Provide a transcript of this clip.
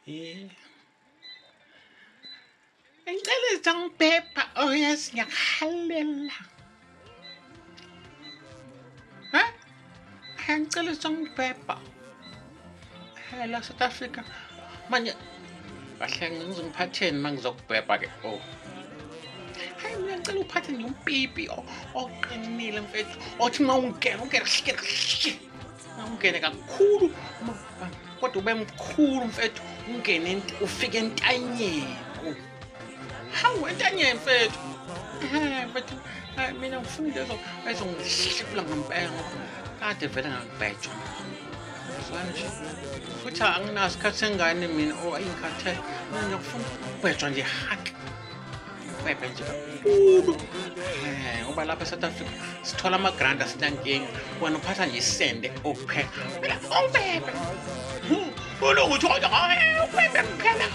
Eh, ngicela izangiphepha yazi ngiyakuhalela. Ha? Ngicela izangiphepha. La South Africa manje kahle ngizongiphatheni mangizokubhebha ke. Oh. Hayi mina ngicela uphathe nje umpipi oqinile mfethu. Othi mawungena ungene kakhulu kodwa ube mkhulu mfethu ungene ufike entanyeni. Hawu entanyeni mfethu. Mfethu mina ngifuna lezo ezongihlipula ngempela kade vele ngakubhejwa. Manje futhi anginasikhathi sengane mina ayingikhathayo ngiyafuna ukubhejwa nje haki. Bhebhe nje kakhulu. Ngoba lapha eSouth Africa sithola ama-grant asinankinga wena uphatha nje isende okuphela mina ongibhebhe ulokuthi ubhebhe kuphela